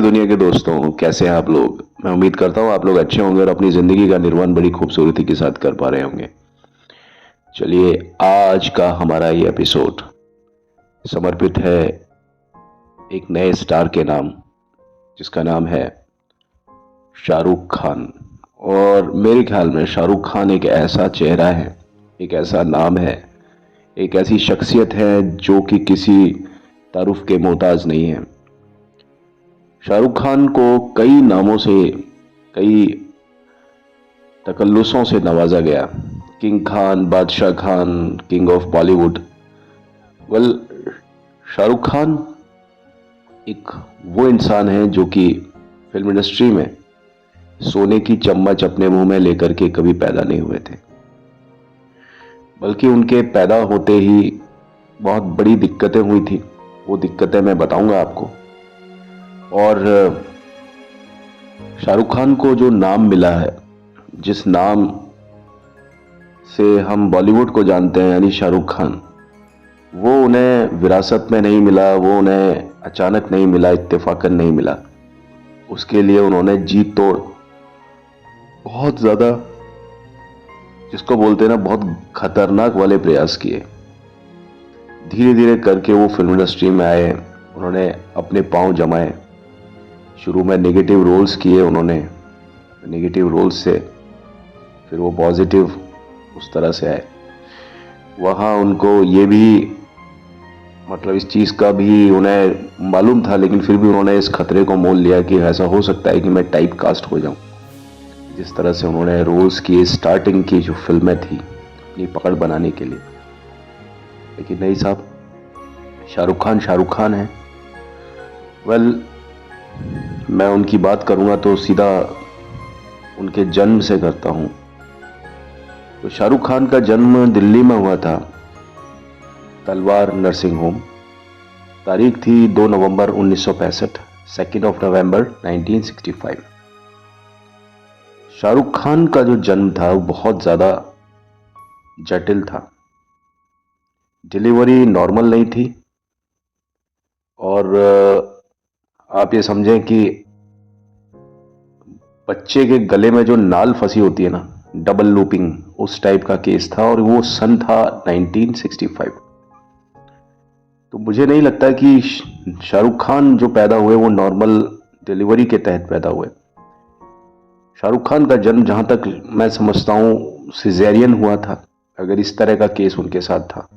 दुनिया के दोस्तों, कैसे हैं आप लोग। मैं उम्मीद करता हूँ आप लोग अच्छे होंगे और अपनी ज़िंदगी का निर्वहन बड़ी खूबसूरती के साथ कर पा रहे होंगे। चलिए, आज का हमारा ये एपिसोड समर्पित है एक नए स्टार के नाम, जिसका नाम है शाहरुख खान। और मेरे ख्याल में शाहरुख खान एक ऐसा चेहरा है, एक ऐसा नाम है, एक ऐसी शख्सियत है जो कि किसी तारुफ के मोहताज नहीं है। शाहरुख खान को कई नामों से, कई तकल्लुसों से नवाजा गया। किंग खान, बादशाह Khan, king of Bollywood. Well, Shahrukh Khan एक वो इंसान है जो कि फिल्म इंडस्ट्री में सोने की चम्मच अपने मुंह में लेकर के कभी पैदा नहीं हुए थे, बल्कि उनके पैदा होते ही बहुत बड़ी दिक्कतें हुई थी। वो दिक्कतें मैं बताऊंगा आपको। और शाहरुख खान को जो नाम मिला है, जिस नाम से हम बॉलीवुड को जानते हैं, यानी शाहरुख खान, वो उन्हें विरासत में नहीं मिला, वो उन्हें अचानक नहीं मिला, इत्तेफाकन नहीं मिला। उसके लिए उन्होंने जी तोड़ बहुत ज़्यादा, जिसको बोलते हैं ना, बहुत खतरनाक वाले प्रयास किए। धीरे धीरे करके वो फिल्म इंडस्ट्री में आए, उन्होंने अपने पांव जमाए। शुरू में नेगेटिव रोल्स किए उन्होंने, नेगेटिव रोल्स से फिर वो पॉजिटिव उस तरह से आए। वहाँ उनको ये भी, मतलब इस चीज़ का भी उन्हें मालूम था, लेकिन फिर भी उन्होंने इस खतरे को मोल लिया कि ऐसा हो सकता है कि मैं टाइप कास्ट हो जाऊं। जिस तरह से उन्होंने रोल्स किए, स्टार्टिंग की जो फिल्में थी अपनी पकड़ बनाने के लिए। लेकिन नहीं साहब, शाहरुख खान है। वेल, मैं उनकी बात करूंगा तो सीधा उनके जन्म से करता हूं। तो शाहरुख खान का जन्म दिल्ली में हुआ था, तलवार नर्सिंग होम। तारीख थी 2 नवंबर 1965, 2 नवंबर 1965। शाहरुख खान का जो जन्म था वो बहुत ज़्यादा जटिल था। डिलीवरी नॉर्मल नहीं थी। और आप ये समझें कि बच्चे के गले में जो नाल फंसी होती है ना, डबल लूपिंग, उस टाइप का केस था। और वो सन था 1965। तो मुझे नहीं लगता कि शाहरुख खान जो पैदा हुए वो नॉर्मल डिलीवरी के तहत पैदा हुए। शाहरुख खान का जन्म, जहां तक मैं समझता हूं, सिजेरियन हुआ था, अगर इस तरह का केस उनके साथ था।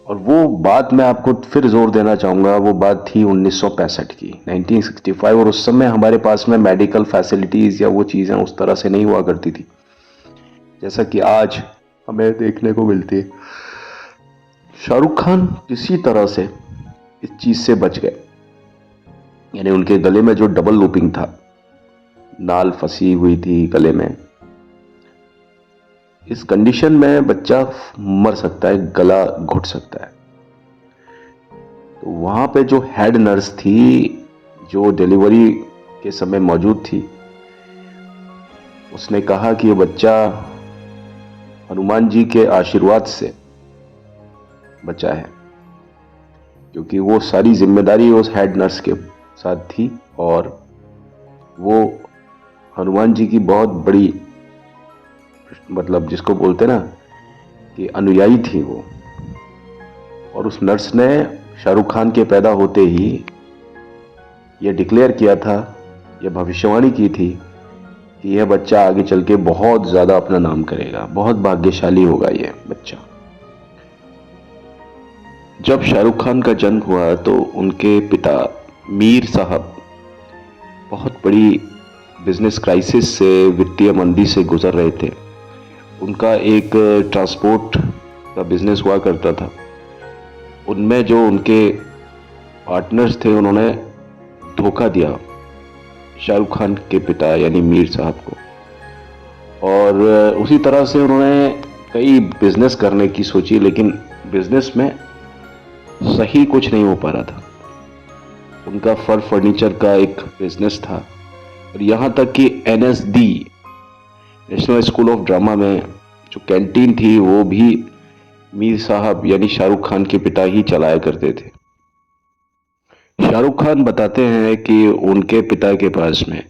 और वो बात मैं आपको फिर जोर देना चाहूंगा, वो बात थी 1965 की, 1965। और उस समय हमारे पास में मेडिकल फैसिलिटीज या वो चीज़ें उस तरह से नहीं हुआ करती थी जैसा कि आज हमें देखने को मिलती है। शाहरुख खान किसी तरह से इस चीज से बच गए, यानी उनके गले में जो डबल लूपिंग था, नाल फंसी हुई थी गले में। इस कंडीशन में बच्चा मर सकता है, गला घुट सकता है। तो वहां पे जो हेड नर्स थी, जो डिलीवरी के समय मौजूद थी, उसने कहा कि ये बच्चा हनुमान जी के आशीर्वाद से बचा है, क्योंकि वो सारी जिम्मेदारी उस हेड नर्स के साथ थी। और वो हनुमान जी की बहुत बड़ी, मतलब जिसको बोलते ना कि अनुयायी थी वो। और उस नर्स ने शाहरुख खान के पैदा होते ही यह डिक्लेयर किया था, यह भविष्यवाणी की थी कि यह बच्चा आगे चल के बहुत ज़्यादा अपना नाम करेगा, बहुत भाग्यशाली होगा यह बच्चा। जब शाहरुख खान का जन्म हुआ तो उनके पिता मीर साहब बहुत बड़ी बिजनेस क्राइसिस से, वित्तीय मंदी से गुजर रहे थे। उनका एक ट्रांसपोर्ट का बिजनेस हुआ करता था। उनमें जो उनके पार्टनर्स थे, उन्होंने धोखा दिया शाहरुख खान के पिता यानी मीर साहब को। और उसी तरह से उन्होंने कई बिजनेस करने की सोची, लेकिन बिजनेस में सही कुछ नहीं हो पा रहा था। उनका फर्नीचर का एक बिजनेस था, और यहाँ तक कि NSD, national school of drama में जो कैंटीन थी, वो भी मीर साहब यानी शाहरुख खान के पिता ही चलाया करते थे। शाहरुख खान बताते हैं कि उनके पिता के पास में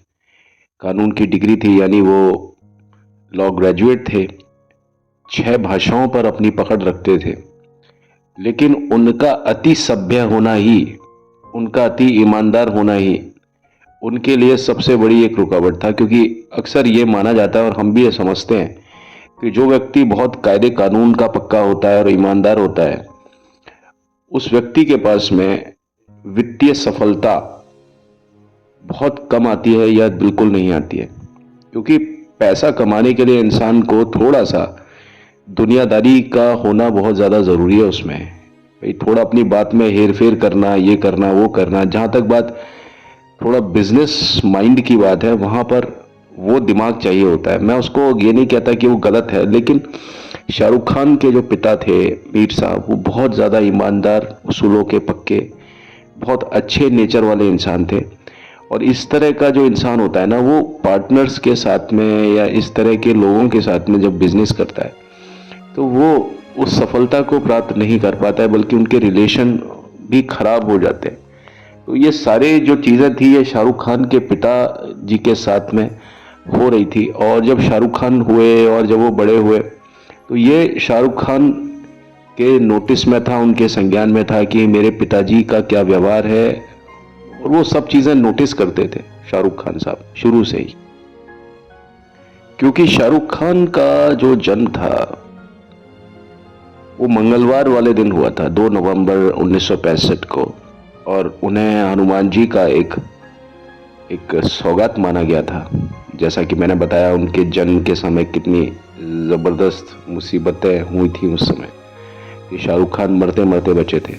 कानून की डिग्री थी, यानी वो लॉ ग्रेजुएट थे, 6 भाषाओं पर अपनी पकड़ रखते थे। लेकिन उनका अति सभ्य होना ही, उनका अति ईमानदार होना ही उनके लिए सबसे बड़ी एक रुकावट था, क्योंकि अक्सर ये माना जाता है और हम भी ये समझते हैं कि जो व्यक्ति बहुत कायदे कानून का पक्का होता है और ईमानदार होता है, उस व्यक्ति के पास में वित्तीय सफलता बहुत कम आती है या बिल्कुल नहीं आती है। क्योंकि पैसा कमाने के लिए इंसान को थोड़ा सा दुनियादारी का होना बहुत ज़्यादा ज़रूरी है। उसमें भाई थोड़ा अपनी बात में हेर फेर करना, ये करना वो करना, जहाँ तक बात थोड़ा बिजनेस माइंड की बात है, वहाँ पर वो दिमाग चाहिए होता है। मैं उसको ये नहीं कहता कि वो गलत है, लेकिन शाहरुख खान के जो पिता थे मीर साहब, वो बहुत ज़्यादा ईमानदार, उसूलों के पक्के, बहुत अच्छे नेचर वाले इंसान थे। और इस तरह का जो इंसान होता है ना, वो पार्टनर्स के साथ में या इस तरह के लोगों के साथ में जब बिजनेस करता है तो वो उस सफलता को प्राप्त नहीं कर पाता है, बल्कि उनके रिलेशन भी खराब हो जाते हैं। तो ये सारे जो चीज़ें थी, ये शाहरुख खान के पिता जी के साथ में हो रही थी। और जब शाहरुख खान हुए और जब वो बड़े हुए, तो ये शाहरुख खान के नोटिस में था, उनके संज्ञान में था कि मेरे पिताजी का क्या व्यवहार है। और वो सब चीज़ें नोटिस करते थे शाहरुख खान साहब शुरू से ही। क्योंकि शाहरुख खान का जो जन्म था वो मंगलवार वाले दिन हुआ था, 2 नवंबर 1965 को। और उन्हें हनुमान जी का एक एक सौगात माना गया था। जैसा कि मैंने बताया, उनके जन्म के समय कितनी ज़बरदस्त मुसीबतें हुई थी उस समय कि शाहरुख खान मरते मरते बचे थे।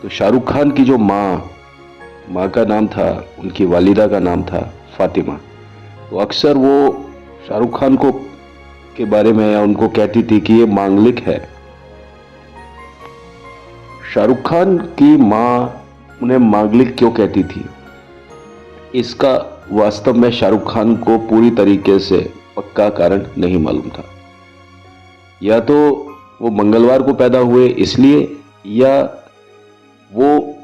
तो शाहरुख खान की जो माँ का नाम था, उनकी वालिदा का नाम था फातिमा। तो अक्सर वो शाहरुख खान को के बारे में या उनको कहती थी कि ये मांगलिक है। शाहरुख खान की माँ उन्हें मांगलिक क्यों कहती थी, इसका वास्तव में शाहरुख खान को पूरी तरीके से पक्का कारण नहीं मालूम था। या तो वो मंगलवार को पैदा हुए इसलिए, या वो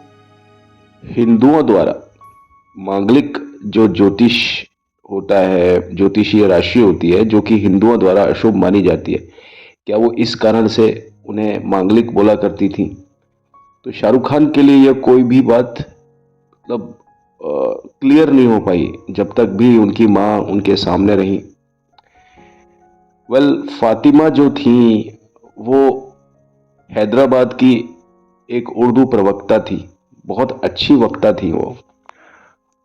हिंदुओं द्वारा मांगलिक जो ज्योतिष होता है, ज्योतिषीय राशि होती है जो कि हिंदुओं द्वारा अशुभ मानी जाती है, क्या वो इस कारण से उन्हें मांगलिक बोला करती थी। तो शाहरुख खान के लिए यह कोई भी बात मतलब क्लियर नहीं हो पाई जब तक भी उनकी माँ उनके सामने रही। फातिमा जो थी, वो हैदराबाद की एक उर्दू प्रवक्ता थी, बहुत अच्छी वक्ता थी वो।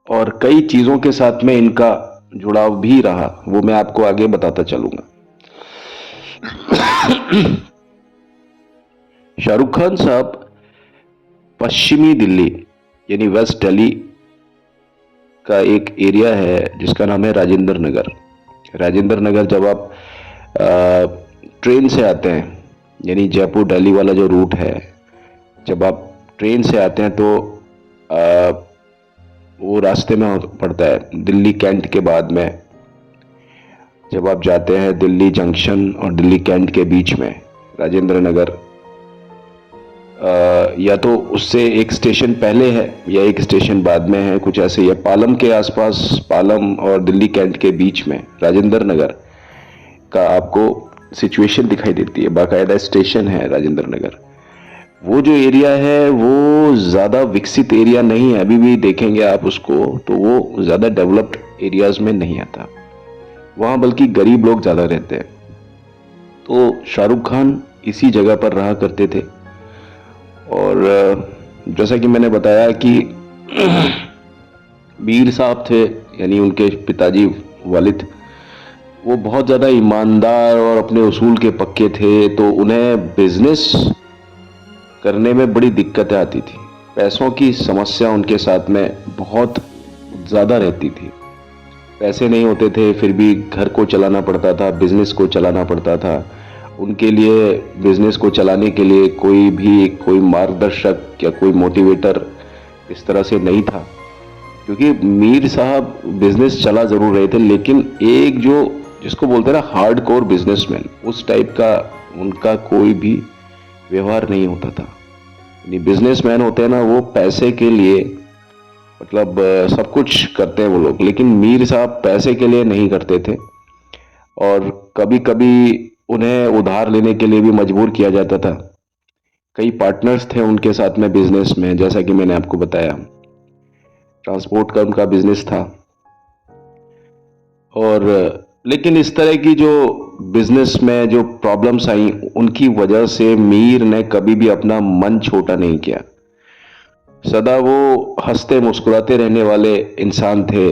और कई चीज़ों के साथ में इनका जुड़ाव भी रहा, वो मैं आपको आगे बताता चलूंगा। शाहरुख खान साहब पश्चिमी दिल्ली यानी वेस्ट दिल्ली का एक एरिया है जिसका नाम है राजेंद्र नगर। राजेंद्र नगर जब आप ट्रेन से आते हैं, यानी जयपुर दिल्ली वाला जो रूट है, जब आप ट्रेन से आते हैं तो वो रास्ते में पड़ता है दिल्ली कैंट के बाद में। जब आप जाते हैं दिल्ली जंक्शन और दिल्ली कैंट के बीच में राजेंद्र नगर, या तो उससे एक स्टेशन पहले है या एक स्टेशन बाद में है, कुछ ऐसे ही है। पालम के आसपास, पालम और दिल्ली कैंट के बीच में राजेंद्र नगर का आपको सिचुएशन दिखाई देती है। बाकायदा स्टेशन है राजेंद्र नगर। वो जो एरिया है वो ज़्यादा विकसित एरिया नहीं है, अभी भी देखेंगे आप उसको तो वो ज़्यादा डेवलप्ड एरियाज में नहीं आता वहाँ, बल्कि गरीब लोग ज़्यादा रहते हैं। तो शाहरुख खान इसी जगह पर रहा करते थे। और जैसा कि मैंने बताया कि मीर साहब थे, यानी उनके पिताजी वालिद, वो बहुत ज़्यादा ईमानदार और अपने उसूल के पक्के थे। तो उन्हें बिजनेस करने में बड़ी दिक्कतें आती थी। पैसों की समस्या उनके साथ में बहुत ज़्यादा रहती थी। पैसे नहीं होते थे, फिर भी घर को चलाना पड़ता था, बिजनेस को चलाना पड़ता था। उनके लिए बिजनेस को चलाने के लिए कोई मार्गदर्शक या कोई मोटिवेटर इस तरह से नहीं था। क्योंकि मीर साहब बिजनेस चला ज़रूर रहे थे, लेकिन एक जो जिसको बोलते हैं ना हार्ड कोर बिजनेसमैन, उस टाइप का उनका कोई भी व्यवहार नहीं होता था। बिजनेसमैन होते हैं ना, वो पैसे के लिए मतलब सब कुछ करते हैं वो लोग, लेकिन मीर साहब पैसे के लिए नहीं करते थे। और कभी कभी उन्हें उधार लेने के लिए भी मजबूर किया जाता था। कई पार्टनर्स थे उनके साथ में बिजनेस में, जैसा कि मैंने आपको बताया, ट्रांसपोर्ट का उनका बिजनेस था। और लेकिन इस तरह की जो बिजनेस में जो प्रॉब्लम्स आई, उनकी वजह से मीर ने कभी भी अपना मन छोटा नहीं किया। सदा वो हंसते मुस्कुराते रहने वाले इंसान थे।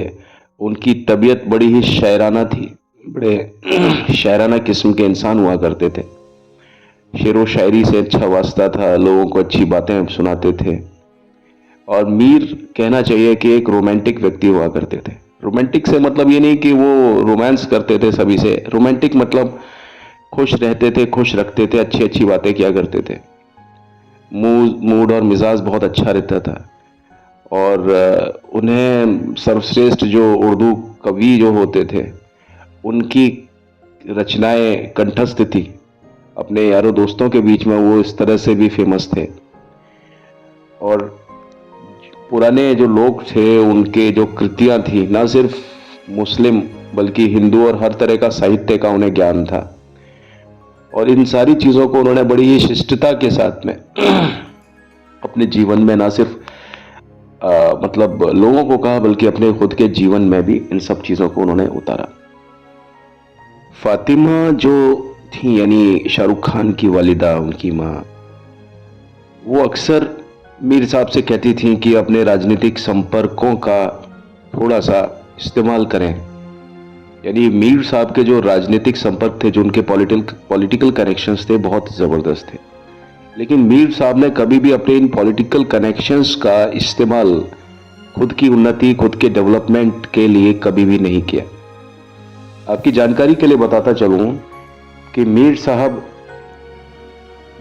उनकी तबीयत बड़ी ही शायराना थी, बड़े शायराना किस्म के इंसान हुआ करते थे। शेर व शायरी से अच्छा वास्ता था, लोगों को अच्छी बातें सुनाते थे। और मीर कहना चाहिए कि एक रोमांटिक व्यक्ति हुआ करते थे। रोमांटिक से मतलब ये नहीं कि वो रोमांस करते थे सभी से, रोमांटिक मतलब खुश रहते थे, खुश रखते थे, अच्छी अच्छी बातें किया करते थे। मूड और मिजाज बहुत अच्छा रहता था। और उन्हें सर्वश्रेष्ठ जो उर्दू कवि जो होते थे, उनकी रचनाएं कंठस्थ थी। अपने यारों दोस्तों के बीच में वो इस तरह से भी फेमस थे। और पुराने जो लोग थे, उनके जो कृतियां थी, ना सिर्फ मुस्लिम बल्कि हिंदू और हर तरह का साहित्य का उन्हें ज्ञान था। और इन सारी चीज़ों को उन्होंने बड़ी ही शिष्टता के साथ में अपने जीवन में ना सिर्फ मतलब लोगों को कहा, बल्कि अपने खुद के जीवन में भी इन सब चीज़ों को उन्होंने उतारा। फातिमा जो थी, यानी शाहरुख खान की वालिदा, उनकी माँ, वो अक्सर मीर साहब से कहती थी कि अपने राजनीतिक संपर्कों का थोड़ा सा इस्तेमाल करें। यानी मीर साहब के जो राजनीतिक संपर्क थे, जो उनके पॉलिटिकल कनेक्शंस थे, बहुत ज़बरदस्त थे। लेकिन मीर साहब ने कभी भी अपने इन पॉलिटिकल कनेक्शंस का इस्तेमाल खुद की उन्नति, खुद के डेवलपमेंट के लिए कभी भी नहीं किया। आपकी जानकारी के लिए बताता चलूं कि मीर साहब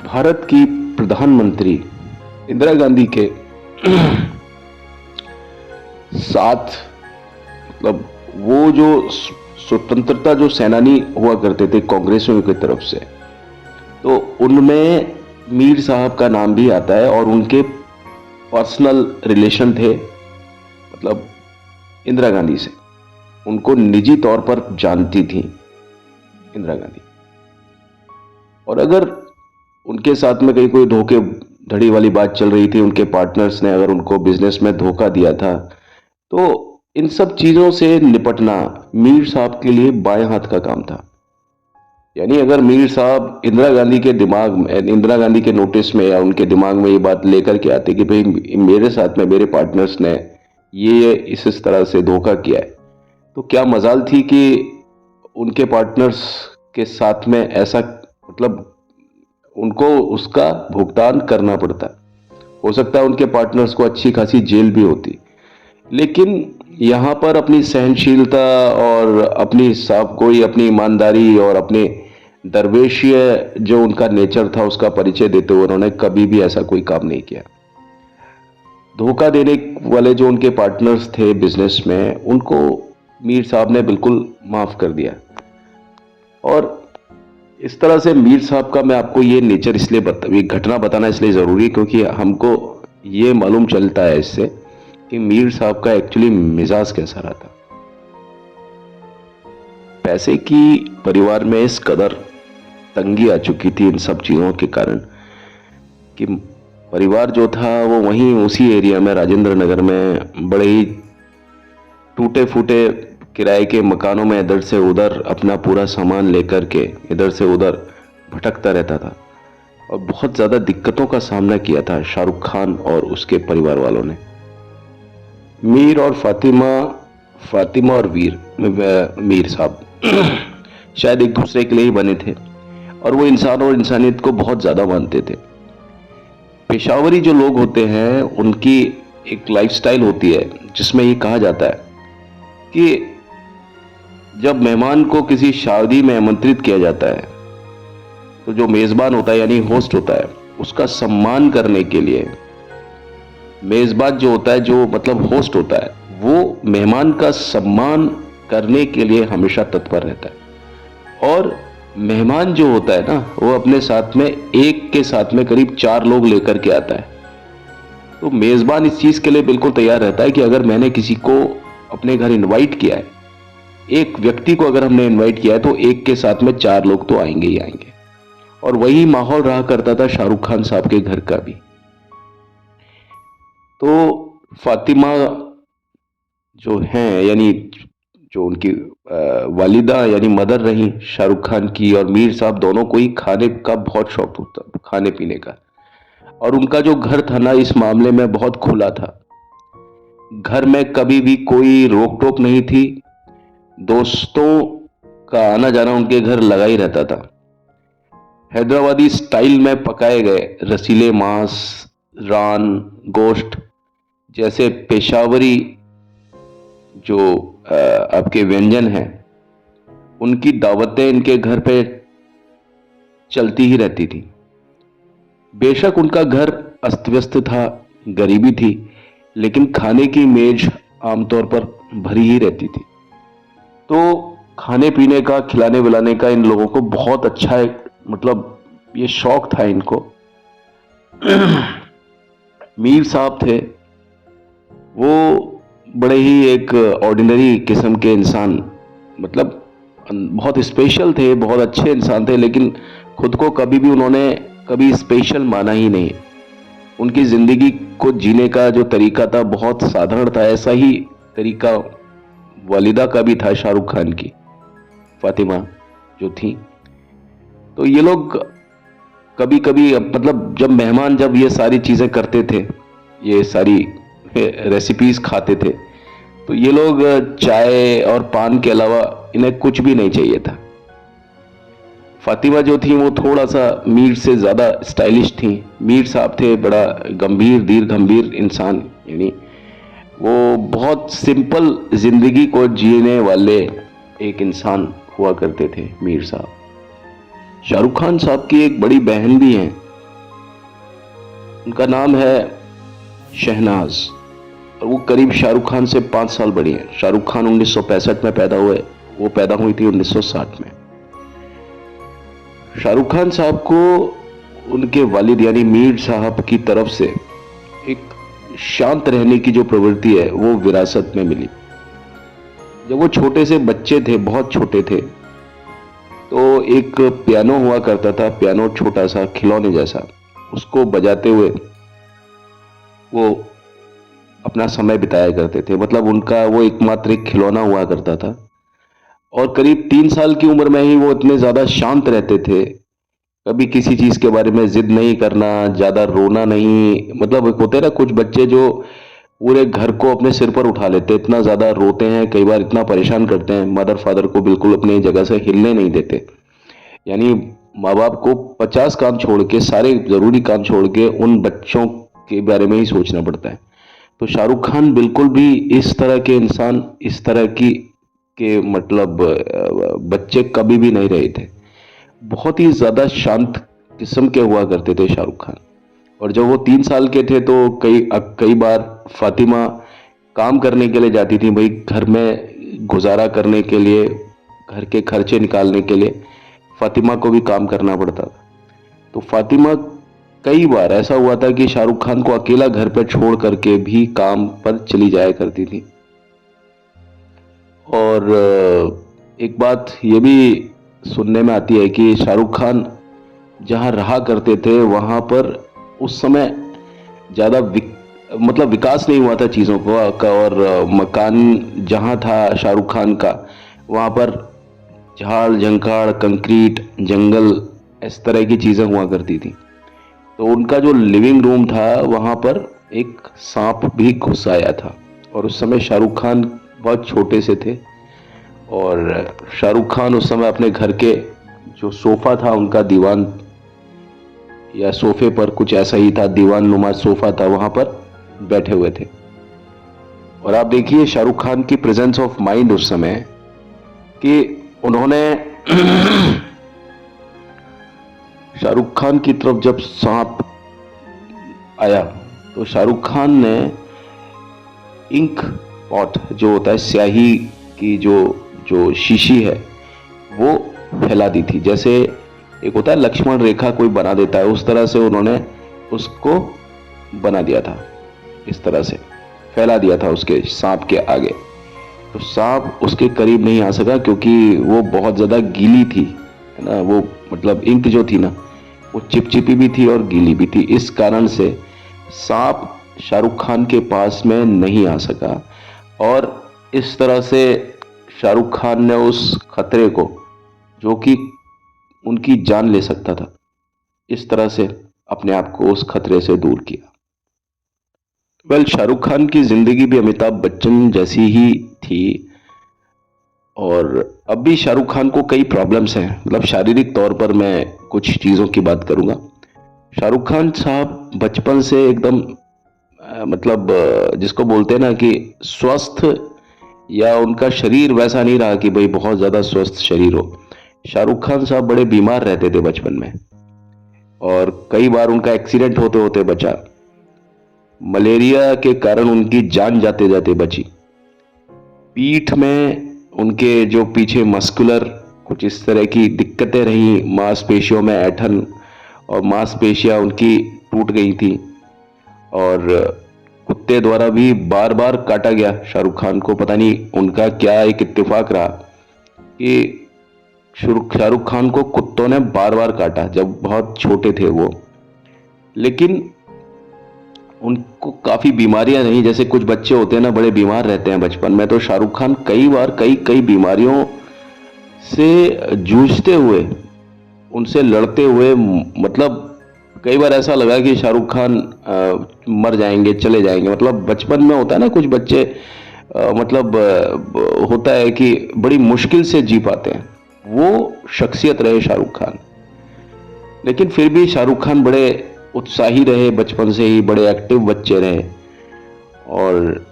भारत की प्रधानमंत्री इंदिरा गांधी के साथ, मतलब वो जो स्वतंत्रता जो सेनानी हुआ करते थे कांग्रेसियों की तरफ से, तो उनमें मीर साहब का नाम भी आता है। और उनके पर्सनल रिलेशन थे, मतलब इंदिरा गांधी से, उनको निजी तौर पर जानती थी इंदिरा गांधी। और अगर उनके साथ में कहीं कोई धोखे धड़ी वाली बात चल रही थी, उनके पार्टनर्स ने अगर उनको बिजनेस में धोखा दिया था, तो इन सब चीजों से निपटना मीर साहब के लिए बाएं हाथ का काम था। यानी अगर मीर साहब इंदिरा गांधी के दिमाग में, इंदिरा गांधी के नोटिस में या उनके दिमाग में ये बात लेकर के आते कि भाई मेरे साथ में मेरे पार्टनर्स ने ये इस तरह से धोखा किया है, तो क्या मजाल थी कि उनके पार्टनर्स के साथ में ऐसा, मतलब उनको उसका भुगतान करना पड़ता। हो सकता है उनके पार्टनर्स को अच्छी खासी जेल भी होती, लेकिन यहाँ पर अपनी सहनशीलता और अपनी साफ कोई अपनी ईमानदारी और अपने दरवेशीय जो उनका नेचर था, उसका परिचय देते हुए उन्होंने कभी भी ऐसा कोई काम नहीं किया। धोखा देने वाले जो उनके पार्टनर्स थे बिजनेस में, उनको मीर साहब ने बिल्कुल माफ कर दिया। और इस तरह से मीर साहब का मैं आपको ये नेचर इसलिए ये घटना बताना इसलिए ज़रूरी है क्योंकि हमको ये मालूम चलता है इससे कि मीर साहब का एक्चुअली मिजाज कैसा रहा था। पैसे की परिवार में इस कदर तंगी आ चुकी थी इन सब चीज़ों के कारण कि परिवार जो था वो वहीं उसी एरिया में, राजेंद्र नगर में, बड़े ही टूटे फूटे किराए के मकानों में इधर से उधर अपना पूरा सामान लेकर के इधर से उधर भटकता रहता था। और बहुत ज़्यादा दिक्कतों का सामना किया था शाहरुख खान और उसके परिवार वालों ने। मीर और फातिमा और मीर साहब शायद एक दूसरे के लिए ही बने थे, और वो इंसान और इंसानियत को बहुत ज़्यादा मानते थे। पेशावरी जो लोग होते हैं, उनकी एक लाइफस्टाइल होती है जिसमें ये कहा जाता है कि जब मेहमान को किसी शादी में आमंत्रित किया जाता है, तो जो मेज़बान होता है यानी होस्ट होता है, उसका सम्मान करने के लिए मेज़बान जो होता है, जो मतलब होस्ट होता है, वो मेहमान का सम्मान करने के लिए हमेशा तत्पर रहता है। और मेहमान जो होता है ना, वो अपने साथ में एक के साथ में करीब 4 लोग लेकर के आता है। तो मेज़बान इस चीज़ के लिए बिल्कुल तैयार रहता है कि अगर मैंने किसी को अपने घर इनवाइट किया है, एक व्यक्ति को अगर हमने इनवाइट किया है, तो एक के साथ में 4 लोग तो आएंगे ही आएंगे। और वही माहौल रहा करता था शाहरुख खान साहब के घर का भी। तो फातिमा जो हैं, यानी जो उनकी वालिदा यानी मदर रही शाहरुख खान की, और मीर साहब दोनों को ही खाने का बहुत शौक होता, खाने पीने का। और उनका जो घर था ना, इस मामले में बहुत खुला था। घर में कभी भी कोई रोक टोक नहीं थी। दोस्तों का आना जाना उनके घर लगा ही रहता था। हैदराबादी स्टाइल में पकाए गए रसीले मांस, रान, गोश्त जैसे पेशावरी जो आपके व्यंजन हैं, उनकी दावतें इनके घर पे चलती ही रहती थी। बेशक उनका घर अस्त व्यस्त था, गरीबी थी, लेकिन खाने की मेज आमतौर पर भरी ही रहती थी। तो खाने पीने का, खिलाने पिलाने का इन लोगों को बहुत अच्छा है, मतलब ये शौक था इनको। मीर साहब थे वो बड़े ही एक ऑर्डिनरी किस्म के इंसान, मतलब बहुत स्पेशल थे, बहुत अच्छे इंसान थे, लेकिन खुद को कभी भी उन्होंने कभी स्पेशल माना ही नहीं। उनकी ज़िंदगी को जीने का जो तरीका था बहुत साधारण था। ऐसा ही तरीका वालिदा का भी था, शाहरुख खान की, फातिमा जो थी। तो ये लोग कभी कभी, मतलब जब ये सारी चीज़ें करते थे, ये सारी रेसिपीज खाते थे, तो ये लोग चाय और पान के अलावा इन्हें कुछ भी नहीं चाहिए था। फातिमा जो थी वो थोड़ा सा मीर से ज़्यादा स्टाइलिश थी। मीर साहब थे बड़ा गंभीर, दीर्घ गंभीर इंसान, यानी वो बहुत सिंपल ज़िंदगी को जीने वाले एक इंसान हुआ करते थे मीर साहब। शाहरुख खान साहब की एक बड़ी बहन भी है, उनका नाम है शहनाज, और वो करीब शाहरुख खान से 5 साल बड़ी हैं। शाहरुख खान 1965 में पैदा हुए, वो पैदा हुई थी 1960 में। शाहरुख खान साहब को उनके वालिद यानी मीर साहब की तरफ से एक शांत रहने की जो प्रवृत्ति है वो विरासत में मिली। जब वो छोटे से बच्चे थे, बहुत छोटे थे, तो एक पियानो हुआ करता था, पियानो छोटा सा खिलौने जैसा, उसको बजाते हुए वो अपना समय बिताया करते थे। मतलब उनका वो एकमात्र एक खिलौना हुआ करता था। और करीब 3 साल की उम्र में ही वो इतने ज़्यादा शांत रहते थे, कभी किसी चीज़ के बारे में जिद नहीं करना, ज़्यादा रोना नहीं। मतलब एक होते हैं ना कुछ बच्चे जो पूरे घर को अपने सिर पर उठा लेते, इतना ज़्यादा रोते हैं, कई बार इतना परेशान करते हैं, मदर फादर को बिल्कुल अपनी जगह से हिलने नहीं देते। यानी माँ बाप को 50 काम छोड़ के, सारे ज़रूरी काम छोड़ के उन बच्चों के बारे में ही सोचना पड़ता है। तो शाहरुख खान बिल्कुल भी इस तरह के इंसान, इस तरह की के मतलब बच्चे कभी भी नहीं रहे थे। बहुत ही ज़्यादा शांत किस्म के हुआ करते थे शाहरुख खान। और जब वो 3 साल के थे तो कई बार फातिमा काम करने के लिए जाती थी, भाई घर में गुजारा करने के लिए, घर के खर्चे निकालने के लिए फातिमा को भी काम करना पड़ता था। तो फातिमा, कई बार ऐसा हुआ था कि शाहरुख खान को अकेला घर पर छोड़ करके भी काम पर चली जाया करती थी। और एक बात ये भी सुनने में आती है कि शाहरुख खान जहाँ रहा करते थे वहाँ पर उस समय ज़्यादा मतलब विकास नहीं हुआ था चीज़ों का, और मकान जहाँ था शाहरुख खान का, वहाँ पर झाड़ झंकाड़, कंक्रीट, जंगल, इस तरह की चीज़ें हुआ करती थी। तो उनका जो लिविंग रूम था वहाँ पर एक सांप भी घुस आया था। और उस समय शाहरुख खान बहुत छोटे से थे, और शाहरुख खान उस समय अपने घर के जो सोफ़ा था, उनका दीवान या सोफे पर कुछ ऐसा ही था, दीवान नुमा सोफ़ा था, वहाँ पर बैठे हुए थे। और आप देखिए शाहरुख खान की प्रेजेंस ऑफ माइंड उस समय, कि उन्होंने शाहरुख खान की तरफ जब सांप आया तो शाहरुख खान ने इंक पॉट जो होता है, स्याही की जो जो शीशी है, वो फैला दी थी। जैसे एक होता है लक्ष्मण रेखा कोई बना देता है, उस तरह से उन्होंने उसको बना दिया था। इस तरह से फैला दिया था उसके सांप के आगे। तो सांप उसके करीब नहीं आ सका क्योंकि वो बहुत ज़्यादा गीली थी, है ना। वो मतलब इंक जो थी ना, वो चिपचिपी भी थी और गीली भी थी। इस कारण से सांप शाहरुख खान के पास में नहीं आ सका और इस तरह से शाहरुख खान ने उस खतरे को, जो कि उनकी जान ले सकता था, इस तरह से अपने आप को उस खतरे से दूर किया। शाहरुख खान की जिंदगी भी अमिताभ बच्चन जैसी ही थी और अब भी शाहरुख खान को कई प्रॉब्लम्स हैं। मतलब शारीरिक तौर पर मैं कुछ चीज़ों की बात करूंगा। शाहरुख खान साहब बचपन से एकदम मतलब जिसको बोलते हैं ना कि स्वस्थ, या उनका शरीर वैसा नहीं रहा कि भाई बहुत ज़्यादा स्वस्थ शरीर हो। शाहरुख खान साहब बड़े बीमार रहते थे बचपन में और कई बार उनका एक्सीडेंट होते होते बचा। मलेरिया के कारण उनकी जान जाते जाते बची। पीठ में उनके जो पीछे मस्कुलर कुछ इस तरह की दिक्कतें रही, मांसपेशियों में ऐंठन और मांसपेशियां उनकी टूट गई थी और कुत्ते द्वारा भी बार बार काटा गया शाहरुख खान को। पता नहीं उनका क्या एक इत्तेफाक रहा कि शाहरुख खान को कुत्तों ने बार बार काटा जब बहुत छोटे थे वो। लेकिन उनको काफी बीमारियां रही, जैसे कुछ बच्चे होते हैं ना बड़े बीमार रहते हैं बचपन में, तो शाहरुख खान कई बार कई कई बीमारियों से जूझते हुए, उनसे लड़ते हुए, मतलब कई बार ऐसा लगा कि शाहरुख खान मर जाएंगे, चले जाएंगे। मतलब बचपन में होता है ना कुछ बच्चे मतलब होता है कि बड़ी मुश्किल से जी पाते हैं, वो शख्सियत रहे शाहरुख खान। लेकिन फिर भी शाहरुख खान बड़े उत्साही रहे, बचपन से ही बड़े एक्टिव बच्चे रहे और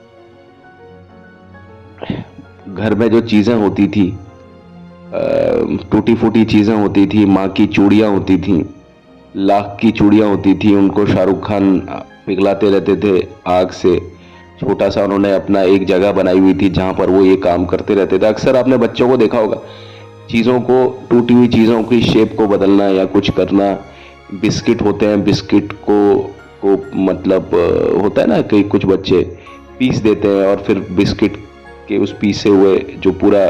घर में जो चीजें होती थी, टूटी फूटी चीजें होती थी, माँ की चूड़ियां होती थी, लाख की चूड़ियां होती थी, उनको शाहरुख खान पिघलाते रहते थे आग से। छोटा सा उन्होंने अपना एक जगह बनाई हुई थी जहां पर वो ये काम करते रहते थे। अक्सर आपने बच्चों को देखा होगा, चीजों को, टूटी हुई चीजों की शेप को बदलना या कुछ करना। बिस्किट होते हैं, बिस्किट को मतलब होता है ना कि कुछ बच्चे पीस देते हैं और फिर बिस्किट के उस पीसे हुए जो पूरा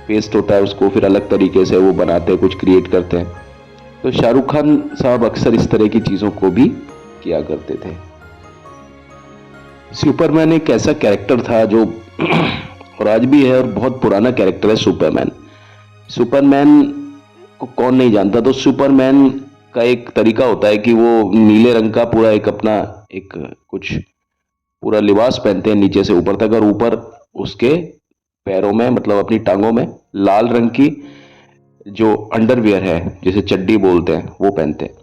पेस्ट होता है उसको फिर अलग तरीके से वो बनाते हैं, कुछ क्रिएट करते हैं। तो शाहरुख खान साहब अक्सर इस तरह की चीजों को भी किया करते थे। सुपरमैन एक ऐसा कैरेक्टर था जो और आज भी है और बहुत पुराना कैरेक्टर है सुपरमैन। सुपरमैन को कौन नहीं जानता। तो सुपरमैन का एक तरीका होता है कि वो नीले रंग का पूरा एक अपना एक कुछ पूरा लिबास पहनते हैं नीचे से ऊपर तक, और ऊपर उसके पैरों में मतलब अपनी टांगों में लाल रंग की जो अंडरवियर है, जिसे चड्डी बोलते हैं, वो पहनते हैं।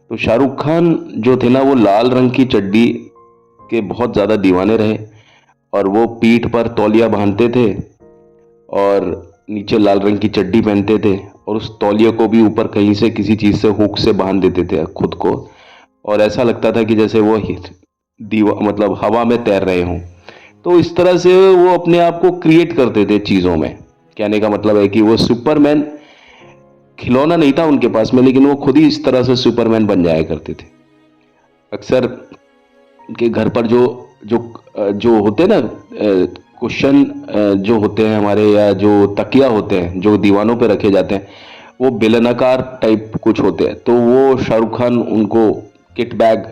तो शाहरुख खान जो थे ना, वो लाल रंग की चड्डी के बहुत ज्यादा दीवाने रहे और वो पीठ पर तौलिया बांधते थे और नीचे लाल रंग की चड्डी पहनते थे और उस तौलिया को भी ऊपर कहीं से किसी चीज से हुक से बांध देते थे खुद को, और ऐसा लगता था कि जैसे वो दीवा मतलब हवा में तैर रहे हों। तो इस तरह से वो अपने आप को क्रिएट करते थे चीजों में। कहने का मतलब है कि वो सुपरमैन खिलौना नहीं था उनके पास में, लेकिन वो खुद ही इस तरह से सुपरमैन बन जाया करते थे। अक्सर उनके घर पर जो जो जो होते हैं ना कुशन जो होते हैं हमारे, या जो तकिया होते हैं जो दीवानों पे रखे जाते हैं, वो बेलनाकार टाइप कुछ होते हैं। तो वो शाहरुख खान उनको किट बैग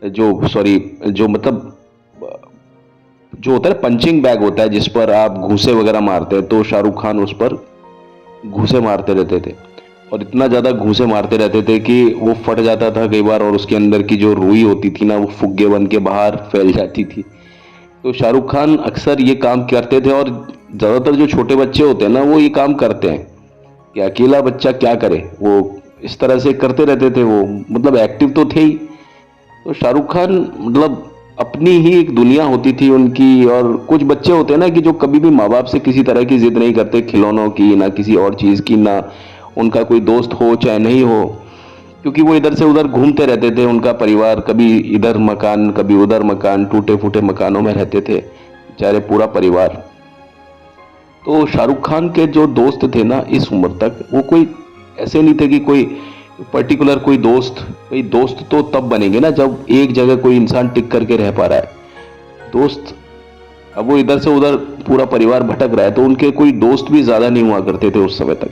जो सॉरी जो मतलब जो होता है पंचिंग बैग होता है जिस पर आप घूसे वगैरह मारते हैं, तो शाहरुख खान उस पर घूसे मारते रहते थे और इतना ज्यादा घूसे मारते रहते थे कि वो फट जाता था कई बार और उसके अंदर की जो रुई होती थी ना, वो फुग्गे बन के बाहर फैल जाती थी। तो शाहरुख खान अक्सर ये काम करते थे और ज्यादातर जो छोटे बच्चे होते हैं ना, वो ये काम करते हैं कि अकेला बच्चा क्या करे, वो इस तरह से करते रहते थे। वो मतलब एक्टिव तो थे ही। तो शाहरुख खान मतलब अपनी ही एक दुनिया होती थी उनकी। और कुछ बच्चे होते हैं ना कि जो कभी भी माँ बाप से किसी तरह की जिद नहीं करते, खिलौनों की ना किसी और चीज की, ना उनका कोई दोस्त हो चाहे नहीं हो, क्योंकि वो इधर से उधर घूमते रहते थे। उनका परिवार कभी इधर मकान कभी उधर मकान, टूटे फूटे मकानों में रहते थे बेचारे पूरा परिवार। तो शाहरुख खान के जो दोस्त थे ना इस उम्र तक, वो कोई ऐसे नहीं थे कि कोई पर्टिकुलर कोई दोस्त। भाई दोस्त तो तब बनेंगे ना जब एक जगह कोई इंसान टिक करके रह पा रहा है। दोस्त, अब वो इधर से उधर पूरा परिवार भटक रहा है, तो उनके कोई दोस्त भी ज़्यादा नहीं हुआ करते थे उस समय तक।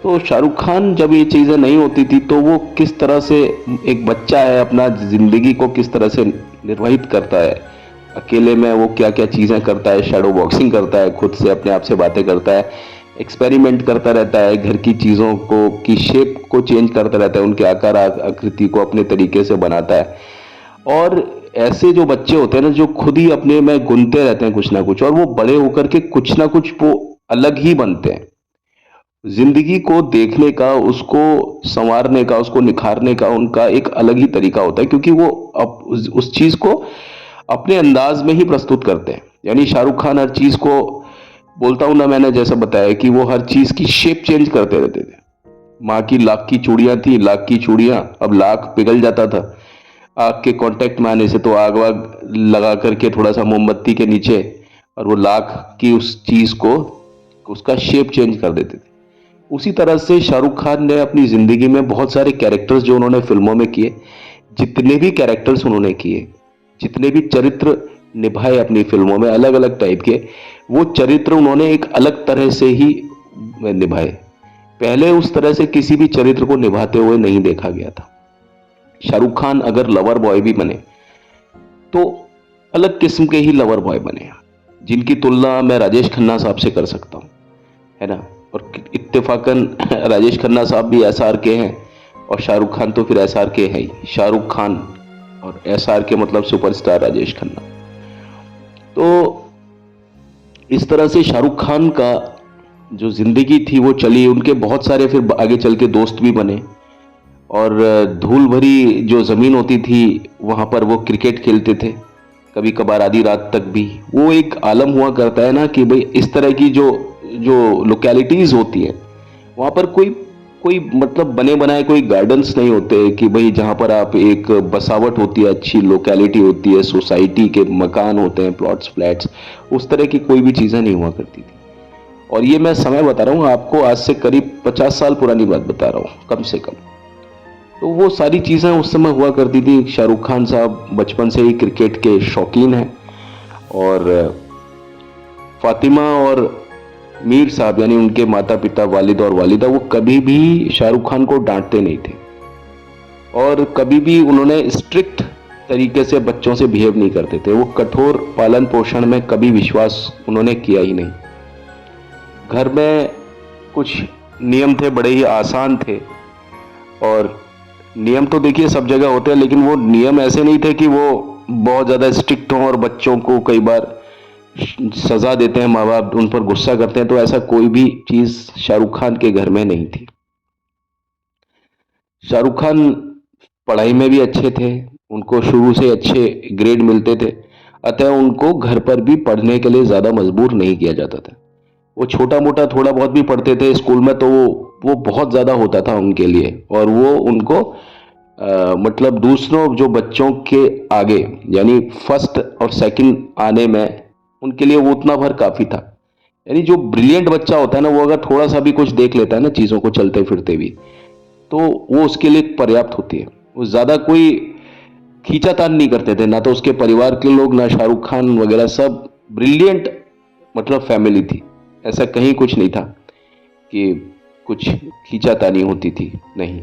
तो शाहरुख खान जब ये चीज़ें नहीं होती थी तो वो किस तरह से एक बच्चा है, अपना ज़िंदगी को किस तरह से निर्वाहित करता है, अकेले में वो क्या क्या चीज़ें करता है, शैडो बॉक्सिंग करता है, खुद से अपने आप से बातें करता है, एक्सपेरिमेंट करता रहता है, घर की चीज़ों को की शेप को चेंज करता रहता है, उनके आकार आकृति को अपने तरीके से बनाता है। और ऐसे जो बच्चे होते हैं ना, जो खुद ही अपने में गुनते रहते हैं कुछ ना कुछ, और वो बड़े होकर के कुछ ना कुछ वो अलग ही बनते हैं। जिंदगी को देखने का, उसको संवारने का, उसको निखारने का उनका एक अलग ही तरीका होता है, क्योंकि वो उस चीज को अपने अंदाज में ही प्रस्तुत करते हैं। यानी शाहरुख खान हर चीज को, बोलता हूं ना, मैंने जैसा बताया कि वो हर चीज की शेप चेंज करते रहते थे। माँ की लाख की चूड़ियां थी, लाख की चूड़ियां, अब लाख पिघल जाता था आग के कांटेक्ट में आने से, तो आग वाग लगा करके थोड़ा सा मोमबत्ती के नीचे, और वो लाख की उस चीज को, उसका शेप चेंज कर देते थे। उसी तरह से शाहरुख खान ने अपनी जिंदगी में बहुत सारे कैरेक्टर्स जो उन्होंने फिल्मों में किए, जितने भी कैरेक्टर्स उन्होंने किए, जितने भी चरित्र निभाए अपनी फिल्मों में अलग अलग टाइप के, वो चरित्र उन्होंने एक अलग तरह से ही निभाए। पहले उस तरह से किसी भी चरित्र को निभाते हुए नहीं देखा गया था। शाहरुख खान अगर लवर बॉय भी बने तो अलग किस्म के ही लवर बॉय बने, जिनकी तुलना मैं राजेश खन्ना साहब से कर सकता हूँ, है ना। और इत्तेफाकन राजेश खन्ना साहब भी एसआर के हैं, और शाहरुख खान तो फिर एसआर के है ही। शाहरुख खान और एसआर के मतलब सुपरस्टार राजेश खन्ना। तो इस तरह से शाहरुख खान का जो जिंदगी थी वो चली, उनके बहुत सारे फिर आगे चल के दोस्त भी बने, और धूल भरी जो जमीन होती थी वहां पर वो क्रिकेट खेलते थे, कभी कभार आधी रात तक भी। वो एक आलम हुआ करता है ना कि भाई इस तरह की जो जो लोकेलिटीज होती हैं, वहां पर कोई कोई मतलब बने बनाए कोई गार्डन्स नहीं होते कि भाई जहां पर आप एक बसावट होती है, अच्छी लोकेलिटी होती है, सोसाइटी के मकान होते हैं, प्लॉट्स फ्लैट्स, उस तरह की कोई भी चीजें नहीं हुआ करती थी। और ये मैं समय बता रहा हूँ आपको, आज से करीब 50 साल पुरानी बात बता रहा हूँ कम से कम। तो वो सारी चीजें उस समय हुआ करती थी। शाहरुख खान साहब बचपन से ही क्रिकेट के शौकीन हैं, और फातिमा और मीर साहब यानी उनके माता पिता, वालिद और वालिदा, वो कभी भी शाहरुख खान को डांटते नहीं थे, और कभी भी उन्होंने स्ट्रिक्ट तरीके से बच्चों से बिहेव नहीं करते थे। वो कठोर पालन पोषण में कभी विश्वास उन्होंने किया ही नहीं। घर में कुछ नियम थे, बड़े ही आसान थे, और नियम तो देखिए सब जगह होते हैं, लेकिन वो नियम ऐसे नहीं थे कि वो बहुत ज़्यादा स्ट्रिक्ट हों और बच्चों को कई बार सजा देते हैं माँ बाप, उन पर गुस्सा करते हैं। तो ऐसा कोई भी चीज़ शाहरुख खान के घर में नहीं थी। शाहरुख खान पढ़ाई में भी अच्छे थे, उनको शुरू से अच्छे ग्रेड मिलते थे, अतः उनको घर पर भी पढ़ने के लिए ज़्यादा मजबूर नहीं किया जाता था। वो छोटा मोटा थोड़ा बहुत भी पढ़ते थे स्कूल में, तो वो बहुत ज़्यादा होता था उनके लिए, और वो उनको मतलब दूसरों जो बच्चों के आगे यानी फर्स्ट और सेकंड आने में उनके लिए वो उतना भर काफ़ी था। यानी जो ब्रिलियंट बच्चा होता है ना, वो अगर थोड़ा सा भी कुछ देख लेता है ना चीज़ों को चलते फिरते भी, तो वो उसके लिए पर्याप्त होती है। वो ज़्यादा कोई खींचातान नहीं करते थे, ना तो उसके परिवार के लोग, ना शाहरुख खान वगैरह, सब ब्रिलियंट मतलब फैमिली थी। ऐसा कहीं कुछ नहीं था कि कुछ खींचातानी होती थी, नहीं।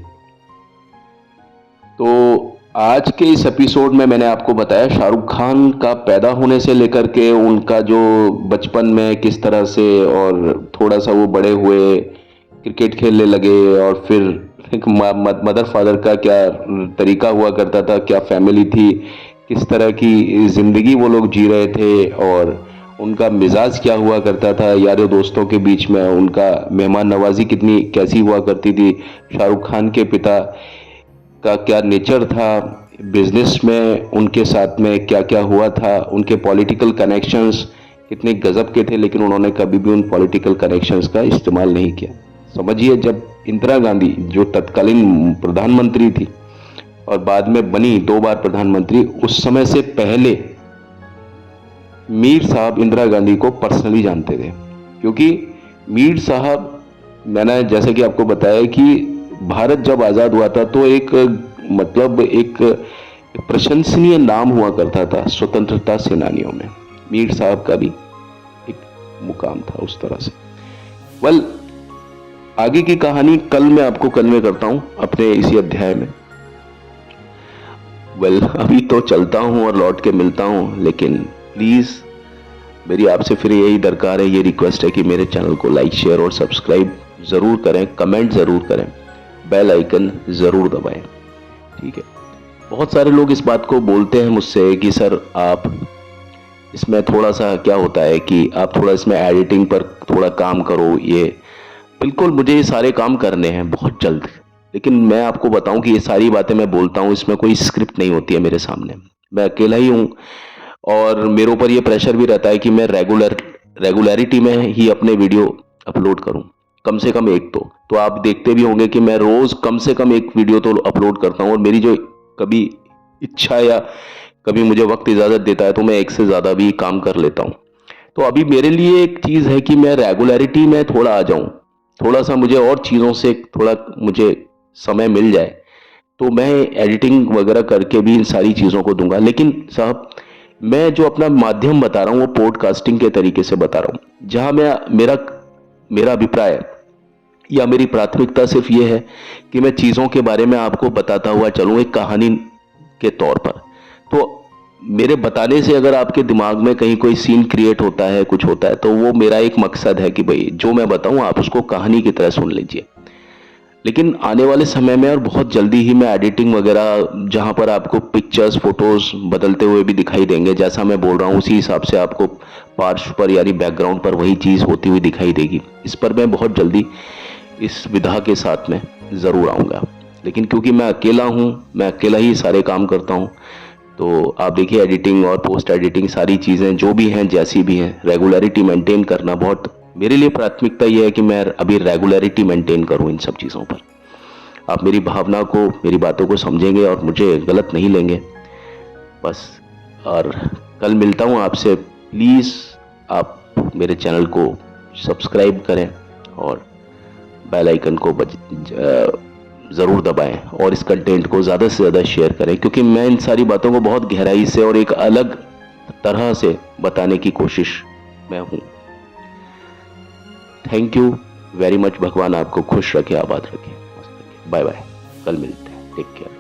तो आज के इस एपिसोड में मैंने आपको बताया शाहरुख खान का पैदा होने से लेकर के उनका जो बचपन में किस तरह से, और थोड़ा सा वो बड़े हुए, क्रिकेट खेलने लगे, और फिर एक मदर फादर का क्या तरीका हुआ करता था, क्या फैमिली थी, किस तरह की ज़िंदगी वो लोग जी रहे थे, और उनका मिजाज क्या हुआ करता था यारों दोस्तों के बीच में, उनका मेहमान नवाजी कितनी कैसी हुआ करती थी, शाहरुख खान के पिता का क्या नेचर था, बिजनेस में उनके साथ में क्या क्या हुआ था, उनके पॉलिटिकल कनेक्शंस कितने गजब के थे, लेकिन उन्होंने कभी भी उन पॉलिटिकल कनेक्शंस का इस्तेमाल नहीं किया। समझिए, जब इंदिरा गांधी जो तत्कालीन प्रधानमंत्री थी और बाद में बनी 2 बार प्रधानमंत्री, उस समय से पहले मीर साहब इंदिरा गांधी को पर्सनली जानते थे, क्योंकि मीर साहब, मैंने जैसे कि आपको बताया कि भारत जब आज़ाद हुआ था तो एक मतलब एक एक प्रशंसनीय नाम हुआ करता था स्वतंत्रता सेनानियों में। मीर साहब का भी एक मुकाम था उस तरह से। वेल, आगे की कहानी कल मैं आपको कन्वे करता हूं अपने इसी अध्याय में। अभी तो चलता हूं और लौट के मिलता हूं, लेकिन प्लीज मेरी आपसे फिर यही दरकार है, ये रिक्वेस्ट है कि मेरे चैनल को लाइक, शेयर और सब्सक्राइब जरूर करें, कमेंट जरूर करें, बेल आइकन जरूर दबाएं। ठीक है। बहुत सारे लोग इस बात को बोलते हैं मुझसे कि सर आप इसमें थोड़ा सा क्या होता है कि आप थोड़ा इसमें एडिटिंग पर थोड़ा काम करो। ये बिल्कुल, मुझे ये सारे काम करने हैं बहुत जल्द, लेकिन मैं आपको बताऊं कि ये सारी बातें मैं बोलता हूं, इसमें कोई स्क्रिप्ट नहीं होती है मेरे सामने। मैं अकेला ही हूं और मेरे ऊपर ये प्रेशर भी रहता है कि मैं रेगुलरिटी में ही अपने वीडियो अपलोड करूं, कम से कम एक तो आप देखते भी होंगे कि मैं रोज कम से कम एक वीडियो तो अपलोड करता हूं, और मेरी जो कभी इच्छा या कभी मुझे वक्त इजाजत देता है तो मैं एक से ज्यादा भी काम कर लेता हूं। तो अभी मेरे लिए एक चीज है कि मैं रेगुलरिटी में थोड़ा आ जाऊं, थोड़ा सा मुझे और चीजों से थोड़ा मुझे समय मिल जाए, तो मैं एडिटिंग वगैरह करके भी इन सारी चीजों को दूंगा। लेकिन साहब, मैं जो अपना माध्यम बता रहा हूं वो पॉडकास्टिंग के तरीके से बता रहा हूं, जहां मैं मेरा मेरा अभिप्राय या मेरी प्राथमिकता सिर्फ ये है कि मैं चीजों के बारे में आपको बताता हुआ चलूं एक कहानी के तौर पर। तो मेरे बताने से अगर आपके दिमाग में कहीं कोई सीन क्रिएट होता है, कुछ होता है, तो वो मेरा एक मकसद है कि भाई जो मैं बताऊं आप उसको कहानी की तरह सुन लीजिए। लेकिन आने वाले समय में और बहुत जल्दी ही मैं एडिटिंग वगैरह, जहां पर आपको पिक्चर्स फोटोज बदलते हुए भी दिखाई देंगे, जैसा मैं बोल रहा हूं उसी हिसाब से आपको पार्श्व पर यानी बैकग्राउंड पर वही चीज होती हुई दिखाई देगी। इस पर मैं बहुत जल्दी इस विधा के साथ में जरूर आऊंगा। लेकिन क्योंकि मैं अकेला हूं, मैं अकेला ही सारे काम करता हूं, तो आप देखिए एडिटिंग और पोस्ट एडिटिंग सारी चीज़ें जो भी हैं, जैसी भी हैं, रेगुलरिटी मेंटेन करना बहुत मेरे लिए प्राथमिकता ये है कि मैं अभी रेगुलरिटी मेंटेन करूं इन सब चीज़ों पर। आप मेरी भावना को, मेरी बातों को समझेंगे और मुझे गलत नहीं लेंगे बस। और कल मिलता हूं आपसे। प्लीज़ आप मेरे चैनल को सब्सक्राइब करें और बेल आइकन को ज़रूर दबाएं, और इस कंटेंट को ज़्यादा से ज़्यादा शेयर करें, क्योंकि मैं इन सारी बातों को बहुत गहराई से और एक अलग तरह से बताने की कोशिश में हूं। Thank you very much. भगवान आपको खुश रखे, आबाद रखे। बाय बाय, कल मिलते हैं। Take care.